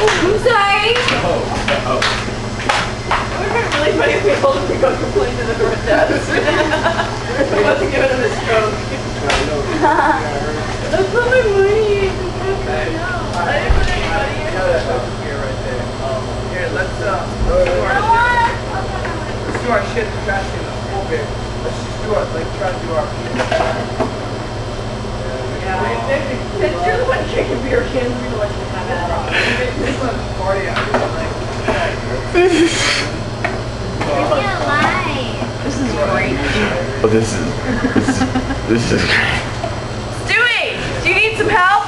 I'm sorry. It would have been really funny if we told him to go complain to the front desk. We wasn't giving him a stroke. That's not my money. No, I didn't put any money in. Here, let's do our shit trash in the whole bit. Let's just do our, like, try to do our since you're the one kicking beer cans, we want you to have that. This one's party out here, like. I can't lie. This is great. Oh, this is great. Stewie, do you need some help?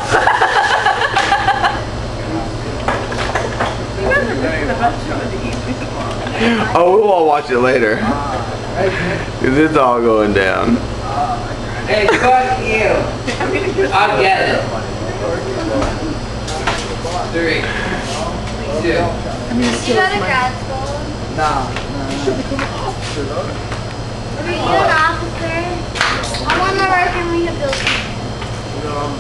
You guys are missing the best show of the evening. Oh, we'll all watch it later. Cause it's all going down. Hey, fuck you. I'll get it. 3, 2. Did you go to grad school? No. Are you an officer? I want to work in rehabilitation.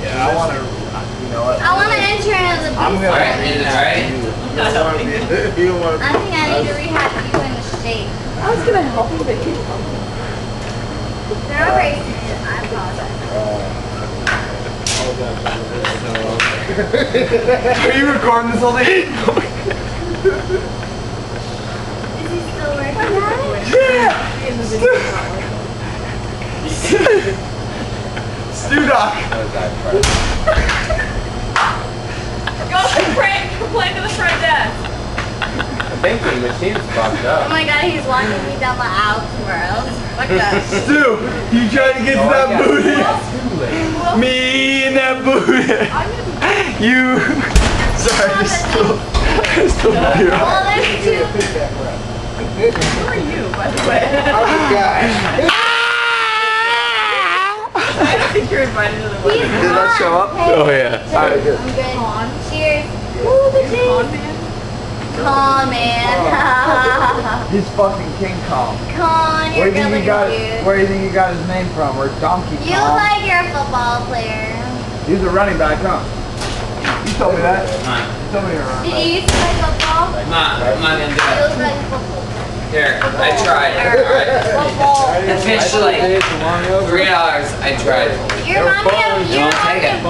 Yeah, I want to, you know what? I want to enter as a police Alright, officer. alright. I think I need to rehab you in the state. I was gonna help you, but you They're all racist. I apologize. Are you recording this whole thing? Is he still working on it? Yeah! Stu Doc! go complain to the front desk. Vending machine's fucked Oh up. my god, he's walking me down the aisle somewhere else. Fuck that. Stu! You trying to get to that booty? Too late. Me and that booty! You! Sorry, I still beer. Well, there's two. Who are you, by the way? I don't think you're invited to the He's wedding. Did that show up? Hey, Oh, yeah. so Alright, good. I'm good. Cheers. Ooh, the cheese. Con man. He's fucking King Kong. Con, you're good looking dude. Where do you think he got his name from? Or Donkey Kong? You look like you're a football player. He's a running back, huh? You told me that. Mine. You told me you're a running Did back. you used to play football? Like, I'm not gonna do You it. look like a football. Here, I tried. Alright. Football. Officially, $3. I tried. You remind me of You wanna take it?